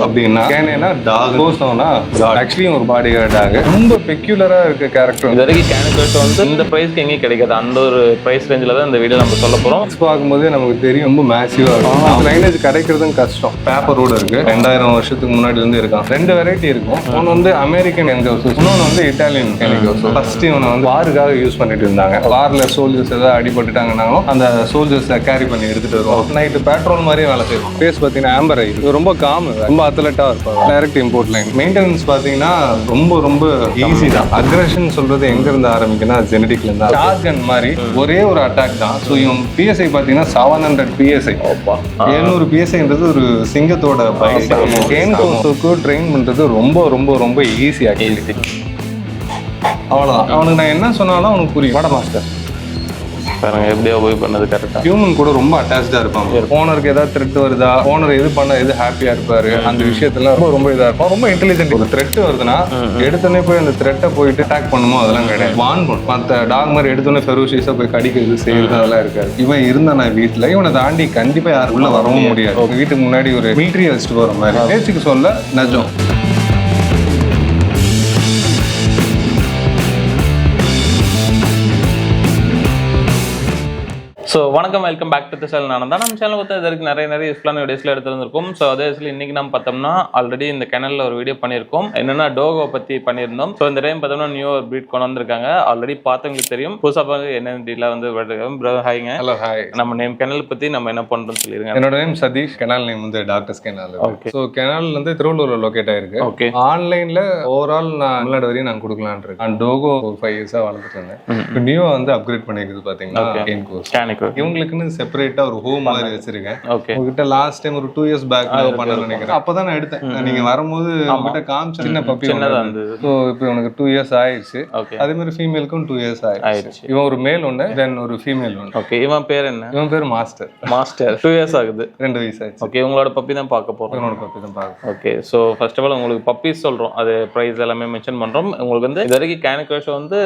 அப்படின்னா கேனேனா talk, கோசோனா God. Actually ஒரு பாடி talk. ரொம்ப பெக்யூலரா இருக்க கேரக்டர். இது வரைக்கும் கேனகர்ஸ் வந்து இந்த பிரைஸ்க்கு எங்கேயும் கிடைக்காது. அந்த ஒரு பிரைஸ் ரேஞ்சில் தான் இந்த வீடியோ நம்ம சொல்ல போகிறோம். பார்க்கும்போதே நமக்கு தெரியும் ரொம்ப மேசிவா இருக்கும். லைனேஜ் கிடைக்கிறதும் கஷ்டம். பேப்பரோட இருக்கு. 2000 வருஷத்துக்கு முன்னாடி இருந்து இருக்கான். 2 வெரைட்டி இருக்கும். ஒன்று வந்து அமெரிக்கன் என்கவுஸ், இன்னொன்று வந்து இட்டாலியன் என்கவுஸ். ஃபர்ஸ்ட் இவனை வந்து வாருக்காக யூஸ் பண்ணிட்டு இருந்தாங்க. வார்ல சோல்ஜர்ஸ் ஏதாவது அடிபட்டுட்டாங்கன்னாலும் அந்த சோல்ஜர்ஸை கேரி பண்ணி எடுத்துட்டு வருவோம். நைட்டு பேட்ரோல் மாதிரியே வேலை செய்வோம். பேஸ் பார்த்தீங்கன்னா ஆம்பர் ஐ ரொம்ப காம், ரொம்ப அத்லட்டா இருப்பாங்க. Direct import line. மெயின்டெனன்ஸ் பார்த்தீங்கன்னா ரொம்ப ஈஸி தான். அக்ரஷன் சொல்றது எங்க இருந்து ஆரம்பிக்குன்னா ஜெனடிக்ல இருந்தா. ஷாட்கன் மாதிரி ஒரே ஒரு அட்டாக் தான். ஸோ இவன் பிஎஸ்ஐ பார்த்தீங்கன்னா 700 பிஎஸ்ஐ. 700 பிஎஸ்ஐன்றது ஒரு சிங்கத்தோட பைக். கேன் கோஸுக்கு ட்ரெயின் பண்றது ரொம்ப ஈஸி ஆக்டிவிட்டி. அவ்வளோதான். அவனுக்கு நான் என்ன சொன்னாலும் அவனுக்கு புரியும். வட மாஸ்டர் பாருங்க எப்படியோ போய் பண்ணது கரெக்டாக. ஹியூமன் கூட ரொம்ப அட்டாச்சாக இருப்பாங்க. ஓனருக்கு ஏதாவது த்ரெட் வருதா, ஓனர் எது பண்ண எது ஹாப்பியா இருப்பாரு, அந்த விஷயத்துல ரொம்ப இதா இருக்கும். ரொம்ப இன்டெலிஜென்ட். ஒரு த்ரெட் வருதுன்னா எடுத்தோடனே போய் அந்த த்ரெட்டை போயிட்டு அட்டாக் பண்ணுமோ அதெல்லாம் கிடையாது. வான் பண்ணும். மற்ற டாக் மாதிரி எடுத்தோடனே ஃபெரோஷியஸா போய் கடிக்கிறது செய்யறது அதெல்லாம் இருக்காது. இவன் இருந்தா வீட்டுல இவனை தாண்டி கண்டிப்பா யாரும் உள்ள வரவும் முடியாது. வீட்டுக்கு முன்னாடி ஒரு மிலிட்டரி வச்சுட்டு போற மாதிரி. பேச்சுக்கு சொல்ல நஜம். ஸோ வணக்கம், welcome back to the channel. நான் தான் நம்ம சேனல் பார்த்தா இதற்கு நிறைய யூஸ்ஃபுல்லான வீடியோஸ்ல எடுத்துருந்துருக்கும். ஸோ அதே இன்னைக்கு நம்ம பார்த்தோம்னா ஆல்ரெடி இந்த சேனல்ல ஒரு வீடியோ பண்ணியிருக்கோம். என்னன்னா டோகோ பத்தி பண்ணியிருந்தோம். ஸோ இந்த டைம் பார்த்தோம்னா நியூ ஒரு பிரீட் கொண்டு வந்திருக்காங்க. ஆல்ரெடி பார்த்தவங்களுக்கு தெரியும். புதுசாக என்னென்ன டீலாக வந்து ப்ரோ ஹாய்ங்க. Hello hi. நம்ம நேம் சேனல் பத்தி நம்ம என்ன பண்றோம்னு சொல்லிருங்க. என்னோட நேம் சதீஷ். கெனால் நேம் வந்து doctors channel. Okay. So channel வந்து திருவள்ளூர்ல லொகேட் ஆயிருக்கு. ஓகே. ஆன்லைன்ல ஓவரால் நான் தமிழ்நாடு வரையும் நான் கொடுக்கலான் இருக்கேன். நான் டோகோ 5 இயர்ஸா வளர்த்துட்டு இருந்தேன். இப்போ நியூவா வந்து அப்கிரேட் பண்ணிக்கிறது பாத்தீங்கன்னா கேன் கோஸ். இவங்களுக்குன்னு செப்பரேட்டா ஒரு ஹோம் மாதிரி வச்சிருக்கேன். ஓகே. உங்ககிட்ட லாஸ்ட் டைம் ஒரு 2 இயர்ஸ் பேக் பண்ண நினைக்கிறேன். அப்பதான் நான் எடுத்தேன். நீங்க வரும்போது உங்ககிட்ட காமிச்ச சின்ன பப்பி வந்து. ஸோ இப்போ உனக்கு 2 இயர்ஸ் ஆயிடுச்சு. அதே மாதிரி ஃபீமேலுக்கும் 2 இயர்ஸ் ஆயிடுச்சு. இவன் ஒரு மேல் ஒன்று, தென் ஒரு ஃபீமேல் ஒன்று. ஓகே. இவன் பேர் என்ன? இவன் பேர் மாஸ்டர். 2 இயர்ஸ் ஆகுது. 2 வயசு ஆயிடுச்சு. ஓகே. உங்களோட பப்பி தான் பார்க்க போறோம். என்னோட பப்பி தான் பார்க்க. Okay. So first of all உங்களுக்கு பப்பீஸ் சொல்றோம். அது பிரைஸ் எல்லாமே மென்ஷன் பண்றோம். உங்களுக்கு வந்து இது வரைக்கும் கேனகர்ஸ் வந்து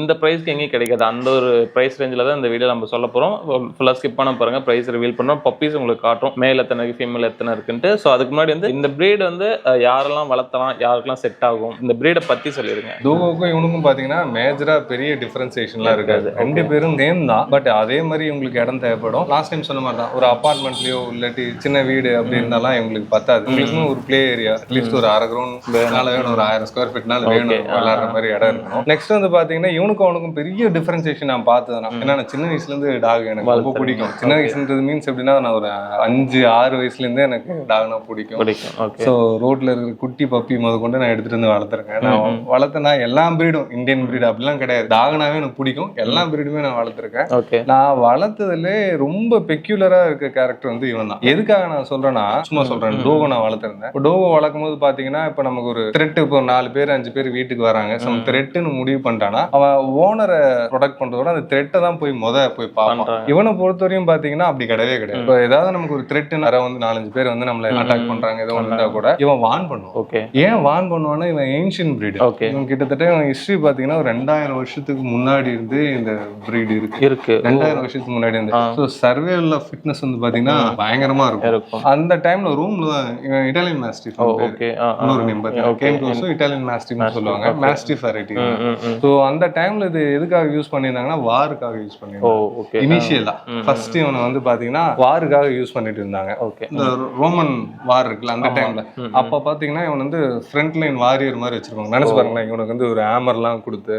இந்த பிரைஸ்க்கு எங்கேயும் கிடைக்காது. அந்த ஒரு பிரைஸ் ரேஞ்சில் தான் இந்த வீடியோ நம்ம சொல்ல போறோம். ஃபுல்லா ஸ்கிப் பண்ண பாருங்க. பிரைஸ் ரிவீல் பண்ணோம். பப்பீஸ் உங்களுக்கு காட்டும். மேல் எத்தனை இருக்கு, ஃபீமேல் எத்தனை இருக்குன்ட்டு. ஸோ அதுக்கு முன்னாடி வந்து இந்த பிரீட் வந்து யாரெல்லாம் வளர்த்தலாம், யாருக்கெல்லாம் செட் ஆகும், இந்த பிரீடை பத்தி சொல்லிருங்க. டோகோக்கும் இவனுக்கும் பாத்தீங்கன்னா மேஜரா பெரிய டிஃபரன்சியேஷன்லாம் இருக்காது. 2 பேரும் சேம் தான். பட் அதே மாதிரி உங்களுக்கு இடம் தேவைப்படும். லாஸ்ட் டைம் சொன்ன மாதிரி தான். ஒரு அபார்ட்மெண்ட்லயோ இல்லாட்டி சின்ன வீடு அப்படி இருந்தாலும் இவங்களுக்கு பத்தாது. உங்களுக்கு ஒரு பிளே ஏரியா அட்லீஸ்ட் ஒரு 1/2 கிரவுண்ட் வேணும். ஒரு 1000 ஸ்கொயர் ஃபீட்னால வேணும். விளையாடுற மாதிரி இடம் இருக்கணும். நெக்ஸ்ட் வந்து பாத்தீங்கன்னா இவனுக்கும் அவனுக்கும் பெரிய டிஃபரன்சியேஷன் நான் பார்த்ததுனா, ஏன்னா நான் சின்ன வயசுல இருந்து டாக் எனக்கு ரொம்ப பிடிக்கும். சின்ன வயசுன்றது மீன்ஸ் எப்படின்னா நான் ஒரு 5-6 வயசுல இருந்தே எனக்கு டாக்னா பிடிக்கும். ஸோ ரோட்ல இருக்கிற குட்டி பப்பி முத கொண்டு நான் எடுத்துட்டு வந்து வளர்த்துருக்கேன். நான் வளர்த்தனா எல்லா பிரீடும் இந்தியன் பிரீடு அப்படிலாம் கிடையாது. டாக்னாவே எனக்கு பிடிக்கும். எல்லா பிரீடுமே நான் வளர்த்துருக்கேன். நான் வளர்த்ததுல ரொம்ப பெக்யூலரா இருக்க கேரக்டர் வந்து இவன் தான். எதுக்காக நான் சொல்றேன்னா, சும்மா சொல்றேன், டோகோ நான் வளர்த்துருந்தேன். டோகோ வளர்க்கும் போது பாத்தீங்கன்னா இப்ப நமக்கு ஒரு த்ரெட், இப்போ 4 பேர் 5 பேர் வீட்டுக்கு வராங்க. த்ரெட்னு முடிவு பண்ணிட்டானா அவன் ஓனரை ப்ரொடெக்ட் பண்றதோட அந்த த்ரெட்டை தான் போய் பார்ப்பான். இவனை பொறுத்தவரையும் பாத்தீங்கன்னா அப்படி கிடையவே கிடையாது. இப்போ ஏதாவது நமக்கு ஒரு த்ரெட் வந்து 4-5 பேர் வந்து நம்மள அட்டாக் பண்றாங்க ஏதோ இருந்தா கூட இவன் வான் பண்ணுவான். ஏன் வான் பண்ணுவான்னா இவன் ஏன்ஷியன்ட் பிரீடு. இவன் கிட்டத்தட்ட ஹிஸ்டரி பாத்தீங்கன்னா 2000 வருஷத்துக்கு முன்னாடி இருந்து இந்த பிரீடு இருக்கு. 2000 வருஷத்துக்கு முன்னாடி இருந்து. ஸோ சர்வேல் ஆஃப் ஃபிட்னஸ் வந்து பாத்தீங்கன்னா பயங்கரமா இருக்கும். அந்த டைம்ல ரூம்ல தான் இவன் இட்டாலியன் மாஸ்டிஃப் இன்னொரு நேம் பாத்தீங்கன்னா இட்டாலியன் மாஸ்டிஃப்னு சொல்லுவாங்க. Mastiff variety. ஸோ அந்த டைம்ல இது எதுக்காக யூஸ் பண்ணியிருந்தாங்கன்னா வாருக்காக யூஸ் பண்ணிருந்தாங்க. இனிஷியலா ஃபர்ஸ்ட் இவனை வந்து பாத்தீங்கன்னா வாருக்காக யூஸ் பண்ணிட்டு இருந்தாங்க. இந்த ரோமன் வார் இருக்குல்ல அந்த டைம்ல. அப்ப பாத்தீங்கன்னா இவன் வந்து ஃப்ரண்ட் லைன் வாரியர் மாதிரி வச்சிருப்பாங்க. நினைச்சு பாருங்களேன், இவனுக்கு வந்து ஒரு ஹேமர்லாம் கொடுத்து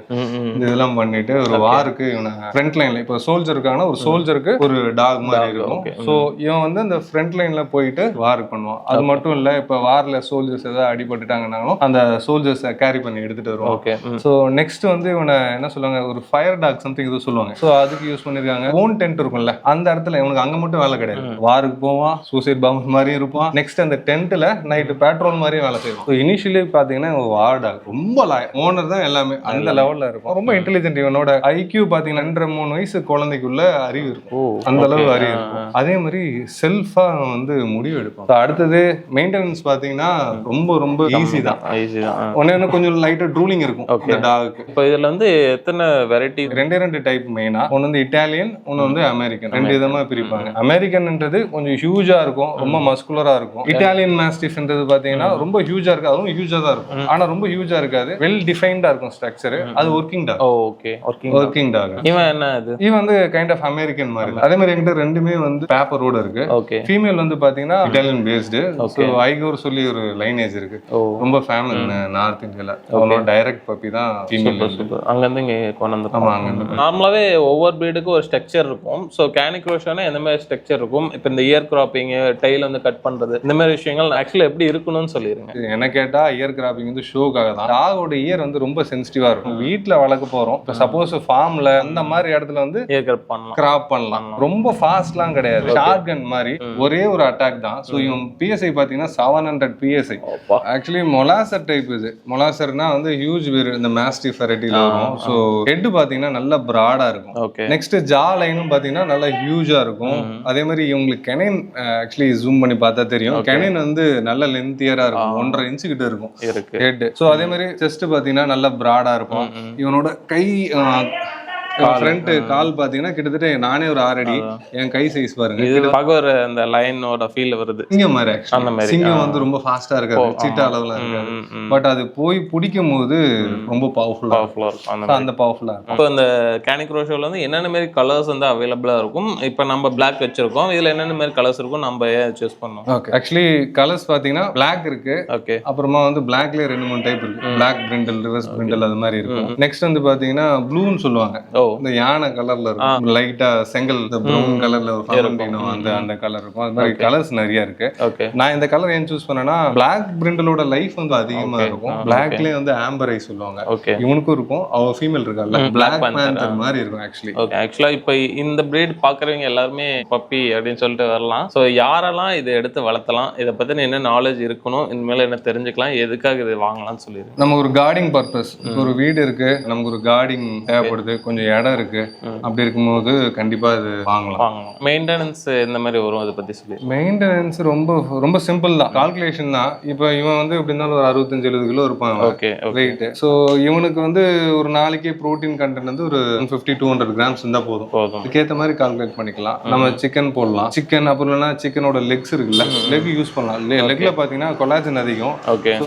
இந்த இதெல்லாம் பண்ணிட்டு ஒரு வாருக்கு இவனை ஃப்ரண்ட் லைன்ல, இப்போ சோல்ஜர் இருக்காங்கன்னா ஒரு சோல்ஜருக்கு ஒரு டாக் மாதிரி இருக்கும். ஸோ இவன் வந்து அந்த ஃப்ரண்ட் லைன்ல போயிட்டு வாருக்கு பண்ணுவான். அது மட்டும் இல்ல, இப்ப வார்ல சோல்ஜர்ஸ் ஏதாவது அடிபட்டுட்டாங்கன்னாலும் அந்த சோல்ஜர்ஸ் கேரி பண்ணி எடுத்துட்டு வருவான். ஸோ நெக்ஸ்ட் வந்து இவனை என்ன சொல்லுவாங்க, ஒரு ஃபயர் டாக் சம்திங் ஏதோ சொல்லுவாங்க. ஸோ அதுக்கு யூஸ் பண்ணிருக்காங்க. ஓன் டென்ட் இருக்கும்ல, அந்த இடத்துல இவனுக்கு அங்க மட்டும் வேலை கிடையாது. வாருக்கு போவான், சூசைட் பாம்பு மாதிரி இருப்பான். நெக்ஸ்ட் அந்த டென்ட்ல நைட்டு பேட்ரோல் மாதிரியே வேலை செய்யும். ஸோ இனிஷியலி பாத்தீங்கன்னா வார் டாக் ரொம்ப ஓனர் தான் எல்லாமே அந்த லெவல்ல இருக்கும். ரொம்ப இன்டெலிஜென்ட். இவனோட ஐக்யூ பாத்தீங்கன்னா 2-3 வயசு குழந்தைக்குள்ள அறிவு இருக்கும். அந்த அளவு அறிவு இருக்கும். அதே மாதிரி செல்ஃபா வந்து முடிவு எடுப்பான். அடுத்தது மெயின்டெனன்ஸ் பாத்தீங்கன்னா ரொம்ப ஈஸி தான். ஒன்னு கொஞ்சம் லைட்டா ட்ரூலிங் இருக்கும் இந்த டாக்கு. இப்போ இதுல வந்து எத்தனை வெரைட்டி? 2 டைப் மெயினா. ஒன்னு வந்து இட்டாலியன், ஒன்னு வந்து அமெரிக்கன். ரெண்டு விதமா பிரிப்பாங்க. அமெரிக்கன்ன்றது கொஞ்சம் ஹியூஜா இருக்கும், ரொம்ப மஸ்குலரா இருக்கும். இட்டாலியன் மாஸ்டிஃப்ன்றது பாத்தீங்கன்னா ரொம்ப ஹியூஜா இருக்கு, அதுவும் ஹியூஜா தான் இருக்கும், ஆனா ரொம்ப ஹியூஜா இருக்காது, வெல் டிஃபைன்டா இருக்கும் ஸ்ட்ரக்சர். அது working dog. Okay, working dog. இவன் என்ன இது? இவன் வந்து கைண்ட் ஆஃப் அமெரிக்கன் மாதிரி தான். அதே மாதிரி என்கிட்ட ரெண்டுமே வந்து பேப்பரோட இருக்கு. ஓகே. ஃபீமேல் வந்து பாத்தீங்கன்னா இட்டாலியன் பேஸ்டு. சோ ஐகோர் சொல்லி ஒரு லைனேஜ் இருக்கு, ரொம்ப ஃபேமஸ் நார்த் இந்தியால. அவனோட டைரக்ட் பப்பி தான் ஃபீமேல். அங்க இருந்து இங்க கொண்டு வந்து. ஆமா, அங்க இருந்து. நார்மலாவே ஒவ்வொரு பிரீடுக்கும் ஒரு ஸ்ட்ரக்சர் இருக்கும். சோ கேனிக் ரோஷனா எந்த மாதிரி ஸ்ட்ரக்சர் இருக்கும்? இப்போ இந்த இயர் கிராப்பிங், டைல் வந்து கட் பண்றது, இந்த மாதிரி விஷயங்கள் ஆக்சுவலா எப்படி இருக்கணும்னு சொல்லிருங்க. என்ன கேட்டா இயர் கிராப்பிங் வந்து ஷோக்காக தான். டாகோட இயர் வந்து ரொம்ப சென்சிட்டிவா இருக்கும். வீட்ல வளர்க்க போறோம், இப்போ சப்போஸ் ஃபார்ம்ல அந்த மாதிரி இடத்துல வந்து இயர் கிராப் பண்ணலாம். ரொம்ப ஃபாஸ்ட்லாம் கிடையாது, ஷார்ட் கன் மாதிரி ஒரே ஒரு அட்டாக் தான். ஸோ இவன் பிஎஸ்ஐ பார்த்தீங்கன்னா 700 பிஎஸ்ஐ. Actually மொலாசர் type. இது மொலாசர்னா வந்து ஹியூஜ் வேர், இந்த மாஸ்டிஃப் வெரைட்டில வரும். ஸோ ஹெட் பார்த்தீங்கன்னா நல்லா பிராடா இருக்கும். நெக்ஸ்ட் ஜா லைனும் பார்த்தீங்கன்னா நல்லா ஹியூஜா இருக்கும். அதே மாதிரி இவங்களுக்கு கெனைன் ஆக்சுவலி ஜூம் பண்ணி பார்த்தா தெரியும், கெனைன் வந்து நல்ல லென்த்தியரா இருக்கும், 1.5 இன்ச்சு கிட்ட இருக்கும் ஹெட். ஸோ அதே மாதிரி செஸ்ட் பார்த்தீங்கன்னா நல்லா பிராடா இருக்கும். இவனோட கை ஃப்ரண்ட் கால் பாத்தீங்கன்னா கிட்டத்தட்ட நானே ஒரு 6 அடி, என் கை சைஸ் பாருங்க. இது பார்க்க ஒரு அந்த லைனோட ஃபீல் வருது. சிங்கம் மாதிரி அந்த மாதிரி. சிங்கம் வந்து ரொம்ப ஃபாஸ்டா இருக்காது, சீட்டா அளவுல இருக்காது. பட் அது போய் பிடிக்கும் போது ரொம்ப பவர்ஃபுல்லா இருக்கும். அந்த பவர்ஃபுல்லா இருக்கும். இப்போ இந்த கேனிக் ரோஷோல வந்து என்னென்ன மாதிரி கலர்ஸ் வந்து அவைலபிளா இருக்கும்? இப்போ நம்ம பிளாக் வச்சிருக்கோம், இதுல என்னென்ன மாதிரி கலர்ஸ் இருக்கும், நம்ம சூஸ் பண்ணோம்? ஓகே, ஆக்சுவலி கலர்ஸ் பாத்தீங்கன்னா பிளாக் இருக்கு. ஓகே. அப்புறமா வந்து பிளாக்லயே 2-3 டைப் இருக்கு. பிளாக் பிரிண்டல், ரிவர்ஸ் பிரிண்டல், அது மாதிரி இருக்கும். நெக்ஸ்ட் வந்து பாத்தீங்கன்னா ப்ளூன்னு சொல்லுவாங்க, இந்த யானை கலர்ல இருக்கும், லைட்டா செங்கல் ப்ரௌன் கலர்ல ஒரு ஃபெலண்டினோ அந்த கலர் இருக்கும். அது மாதிரி கலர்ஸ் நிறைய இருக்கு. நான் இந்த கலர் ஏன் சூஸ் பண்ணேன்னா பிளாக் பிரிண்டலோட லைஃப் வந்து அதிகமா இருக்கும். பிளாக்லயே வந்து ஆம்பர் ஐ சொல்லுவாங்க, இவனுக்கும் இருக்கும். அவ ஃபீமேல் இருக்கல, பிளாக் பேந்தர் மாதிரி இருக்கும் ஆக்சுவலி. ஆக்சுவலா இப்போ இந்த பிரீட் பாக்குறவங்க எல்லாருமே பப்பி அப்படின்னு சொல்லிட்டு வரலாம். சோ யாரெல்லாம் இதை எடுத்து வளர்த்தலாம், இதை பத்தின என்ன நாலேஜ் இருக்கணும், இந்த மேல என்ன தெரிஞ்சுக்கலாம், எதுக்காக இதை வாங்கலாம்னு சொல்லிடுங்க. நம்ம ஒரு கார்டிங் பர்பஸ், ஒரு வீடு இருக்கு, நமக்கு ஒரு கார்டிங் தேவைப்படுது, கொஞ்சம் இடம் இருக்கு, அப்படி இருக்கும்போது கண்டிப்பா இது வாங்கலாம். மெயின்டெனன்ஸ் இந்த மாதிரி வரும், அதை பத்தி சொல்லி. மெயின்டெனன்ஸ் ரொம்ப ரொம்ப சிம்பிள் தான், கால்குலேஷன் தான். இப்போ இவன் வந்து எப்படி இருந்தாலும் ஒரு 65-70 கிலோ இருப்பான் வெயிட். ஸோ இவனுக்கு வந்து ஒரு நாளைக்கு ப்ரோட்டீன் கண்டென்ட் வந்து ஒரு 150-200 கிராம்ஸ் இருந்தா போதும். அதுக்கேற்ற மாதிரி கால்குலேட் பண்ணிக்கலாம். நம்ம சிக்கன் போடலாம், சிக்கன் அப்புறம் இல்லைன்னா சிக்கனோட லெக்ஸ் இருக்குல்ல, லெக் யூஸ் பண்ணலாம். லெக்ல பாத்தீங்கன்னா கொலாஜன் அதிகம்.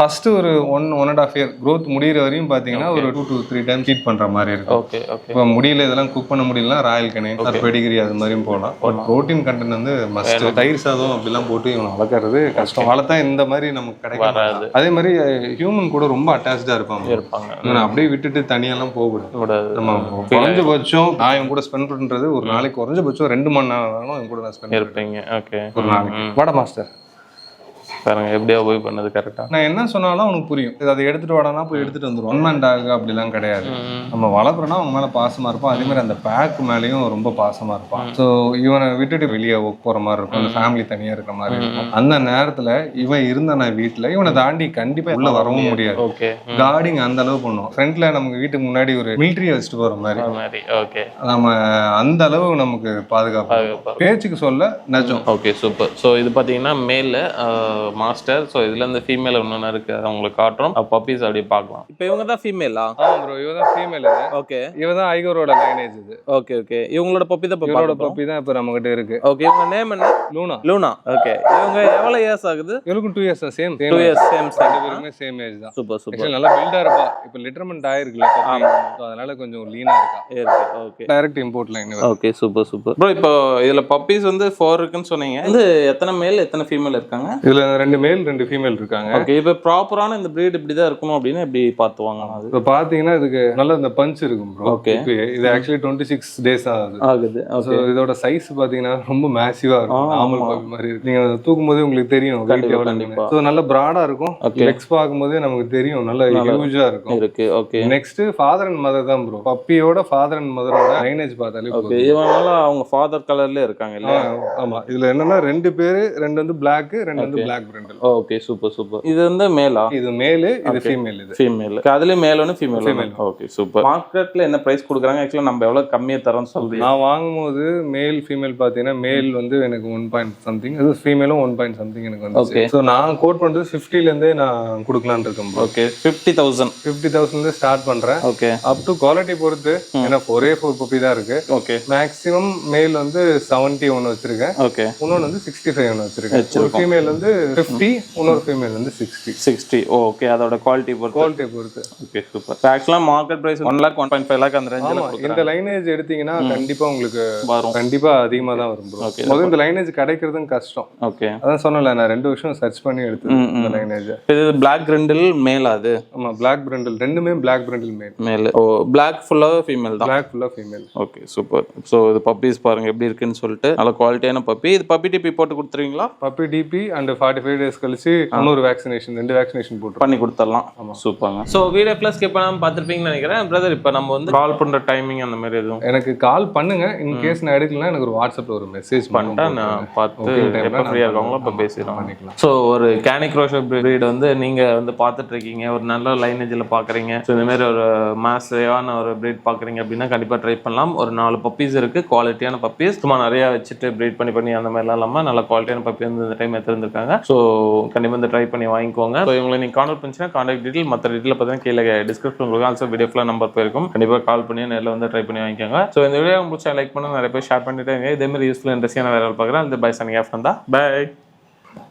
ஃபர்ஸ்ட் ஒரு 1.5 இயர் growth முடிகிற வரையும் பாத்தீங்கன்னா ஒரு 2 to 3 டைம் ஹீட் பண்ற மாதிரி இருக்கும். இப்போ முடியல இதெல்லாம் குக் பண்ண முடியலன்னா ராயல் கனேன், பெடிகிரி அது மாதிரியும் போகலாம். பட் ப்ரோட்டீன் கண்டென்ட் வந்து மஸ்ட். தயிர் சாதம் அப்படிலாம் போட்டு இவனை வளர்க்கறது கஷ்டம், வளர்த்தா இந்த மாதிரி நமக்கு கிடைக்காது. அதே மாதிரி ஹியூமன் கூட ரொம்ப அட்டாச்சா இருப்பாங்க. அப்படியே விட்டுட்டு தனியெல்லாம் போகக்கூடாது. நம்ம குறைஞ்சபட்சம் நான் இவன் கூட ஸ்பெண்ட் பண்றது ஒரு நாளைக்கு குறைஞ்சபட்சம் 2 மணி நேரம் இவன் கூட நான் ஸ்பெண்ட் இருப்பீங்க. ஒரு நாளைக்கு வாடா மாஸ்டர் பாருங்க எப்படியா போய் பண்ணது கரெக்டா. நான் என்ன சொன்னாலும் அவனுக்கு புரியும். அதை எடுத்துட்டு வாடானா போய் எடுத்துட்டு வந்துடும். ஒன் மேன் டாக் அப்படிலாம் கிடையாது. நம்ம வளர்க்குறோம்னா அவங்க மேல பாசமா இருப்பான், அதே மாதிரி அந்த பேக் மேலேயும் ரொம்ப பாசமா இருப்பான். ஸோ இவனை விட்டுட்டு வெளியே ஒர்க் போற மாதிரி இருக்கும், அந்த ஃபேமிலி தனியா இருக்கிற மாதிரி இருக்கும். அந்த நேரத்துல இவன் இருந்தான வீட்டுல இவனை தாண்டி கண்டிப்பா உள்ள வரவும் முடியாது. கார்டிங் அந்த அளவு பண்ணுவோம். ஃப்ரண்ட்ல நமக்கு வீட்டுக்கு முன்னாடி ஒரு மிலிட்டரி வச்சுட்டு போற மாதிரி நம்ம அந்த அளவு நமக்கு பாதுகாப்பு. பேச்சுக்கு சொல்ல நஜம். Okay, super. ஸோ இது பாத்தீங்கன்னா மேல மாஸ்டர். ஸோ இதுல இருந்து ஃபீமேல் ஒன்று இருக்கு, அதை உங்களுக்கு காட்டுறோம். பப்பீஸ் அப்படியே பார்க்கலாம். இப்போ இவங்க தான் ஃபீமேலா? ப்ரோ இவ தான் ஃபீமேல். ஓகே, இவ தான் ஐகோரோட லைனேஜ் இது. ஓகே ஓகே, இவங்களோட பப்பி தான் பப்பி தான் இப்போ நம்ம கிட்ட இருக்கு. ஓகே, இவங்க நேம் என்ன? லூனா. லூனா. ஓகே, இவங்க எவ்வளவு இயர்ஸ் ஆகுது? இவளுக்கும் 2 இயர்ஸ். Same 2 years. சேம் ரெண்டுமே சேம் ஏஜ் தான். Super super. நல்லா பில்டா இருப்பா. இப்போ லிட்டர்மென்ட் ஆயிருக்குல, சோ அதனால கொஞ்சம் லீனா இருக்கா. Okay, direct import line. Okay, super super. Bro இப்போ இதுல பப்பீஸ் வந்து 4 இருக்குன்னு சொன்னீங்க. இது எத்தனை மேல் எத்தனை ஃபீமேல் இருக்காங்க? இதுல 2 மேல் 2 ஃபீமேல் இருக்காங்க. ஓகே, இப்போ ப்ராப்பரான இந்த பிரீட் இப்படி தான் இருக்கணும் அப்படின்னு எப்படி பார்த்துவாங்க? அது இப்போ பாத்தீங்கன்னா இதுக்கு நல்ல இந்த பஞ்ச் இருக்கும் ப்ரோ. ஓகே, இது ஆக்சுவலி 26 டேஸ் ஆகுது. சோ இதோட சைஸ் பாத்தீங்கன்னா ரொம்ப மேசிவா இருக்கும், நார்மல் பப்பி மாதிரி இருக்கு. நீங்க தூக்கும் போதே உங்களுக்கு தெரியும் வெயிட் எவ்வளவு. சோ நல்ல பிராடா இருக்கும். லெக்ஸ் பாக்கும்போதே நமக்கு தெரியும் நல்ல ஹியூஜா இருக்கும். Okay, next father and mother தான் ப்ரோ. பப்பியோட ஃபாதர் அண்ட் மதரோட லைனேஜ் பார்த்தாலே ஓகே, இவனால அவங்க ஃபாதர் கலர்ல இருக்காங்க இல்ல? ஆமா, இதுல என்னன்னா 2 பேரு, 2 வந்து Black, 2 வந்து Black பிரிண்டில். Okay super super. இது வந்து மேலா? இது மேல், இது ஃபீமேல். இது ஃபீமேல். அதுலயும் மேல் ஒன்று ஃபீமேல் ஒன்று. Okay super. மார்க்கெட்ல என்ன பிரைஸ் கொடுக்குறாங்க? ஆக்சுவலா நம்ம எவ்வளவு கம்மியா தரோம்னு சொல்றீங்க? நான் வாங்கும்போது மேல் ஃபீமேல் பார்த்தீங்கன்னா மேல் வந்து எனக்கு 1 பாயிண்ட் சம்திங், அது ஃபீமேலும் 1 பாயிண்ட் சம்திங் எனக்கு வந்து. ஸோ நான் கோட் பண்ணுறது 50லேருந்தே நான் கொடுக்கலான்னு இருக்கேன். ஓகே 50,000. 50,000 ஸ்டார்ட் பண்றேன். ஓகே அப் டு குவாலிட்டி பொறுத்து. ஏன்னா ஒரே 4 பப்பி தான் இருக்கு. ஓகே மேக்ஸிமம் மேல் வந்து 70 ஒன்று வச்சிருக்கேன். ஓகே இன்னொன்று வந்து 65 ஒன்று வச்சிருக்கேன். ஒரு ஃபீமேல் வந்து 50, இன்னொரு ஃபீமேல் வந்து 60. ஓகே அதோட குவாலிட்டி பொறுத்து. Okay super. ஆக்சுவலா மார்க்கெட் பிரைஸ் 1 lakh 1.5 lakh அந்த ரேஞ்சில கொடுக்குறாங்க. இந்த லைனேஜ் எடுத்தீங்கன்னா கண்டிப்பா உங்களுக்கு வரும். கண்டிப்பா அதிகமா தான் வரும் bro. முதல்ல இந்த லைனேஜ் கிடைக்கிறதும் கஷ்டம். ஓகே அதான் சொன்னல, நான் 2 வருஷம் சர்ச் பண்ணி எடுத்தேன் இந்த லைனேஜ். இது Black Brindle மேல். அது ஆமா Black Brindle, ரெண்டுமே Black Brindle மேல். ஓ Black ஃபுல்லா ஃபீமேல் தான். Black ஃபுல்லா ஃபீமேல். Okay super. சோ இது பப்பீஸ் பாருங்க எப்படி இருக்குன்னு சொல்லிட்டு, நல்ல குவாலிட்டியான பப்பி. இது பப்பி டிபி போட்டு கொடுத்துருவீங்களா? பப்பி டிபி அண்ட் 45 டேஸ் கழிச்சு இன்னொரு வேக்சினேஷன், 2 வேக்சினேஷன் போட்டு பண்ணி கொடுத்துடலாம். ஆமா சூப்பர்ங்க. சோ வீடியோ பிளஸ் ஸ்கிப் பண்ணாம பார்த்திருப்பீங்கன்னு நினைக்கிறேன். பிரதர் இப்போ நம்ம வந்து கால் பண்ற டைமிங் அந்த மாதிரி எதுவும்? எனக்கு கால் பண்ணுங்க. இன் கேஸ் நான் எடுக்கலனா எனக்கு ஒரு வாட்ஸ்அப்ல ஒரு மெசேஜ் பண்ணிட்டா நான் பார்த்து எப்ப ஃப்ரீயா இருக்காங்களோ அப்ப பேசிடலாம் பண்ணிக்கலாம். சோ ஒரு கேனிக் ரோஷர் பிரீட் வந்து நீங்க வந்து பார்த்துட்டு இருக்கீங்க, ஒரு நல்ல லைனேஜ்ல பாக்குறீங்க, ஸோ இந்த மாதிரி ஒரு மாஸான ஒரு பிரீட் பாக்குறீங்க அப்படின்னா கண்டிப்பா ட்ரை பண்ணலாம். ஒரு 4 பப்பீஸ் இருக்கு, குவாலிட்டியான பப்பீஸ். சும்மா நிறைய வச்சுட்டு பிரீட் பண்ணி அந்த மாதிரிலாம் இல்லாமல் நல்ல குவாலிட்டியான பப்பி வந்து இந்த டைம் எடுத்துருக்காங்க. ஸோ கண்டிப்பா இந்த ட்ரை பண்ணி வாங்கிக்கோங்க. ஸோ இவங்களை நீங்க கான்டாக்ட் பண்ணிச்சுன்னா கான்டாக்ட் டீடைல் மற்ற டீடைல் பார்த்தீங்கன்னா கீழே டிஸ்கிரிப்ஷன் உங்களுக்கு ஆல்சோ வீடியோ ஃபுல்லாக நம்பர் போயிருக்கும். கண்டிப்பா கால் பண்ணி நேரில் வந்து ட்ரை பண்ணி வாங்கிக்கோங்க. ஸோ இந்த வீடியோ முடிச்சா லைக் பண்ணுங்க, நிறைய பேர் ஷேர் பண்ணிட்டு இதே மாதிரி யூஸ்ஃபுல் இன்ட்ரெஸ்டிங்கான வேலை பார்க்குறேன். அந்த பை சனிங் ஆஃப் தான். பை.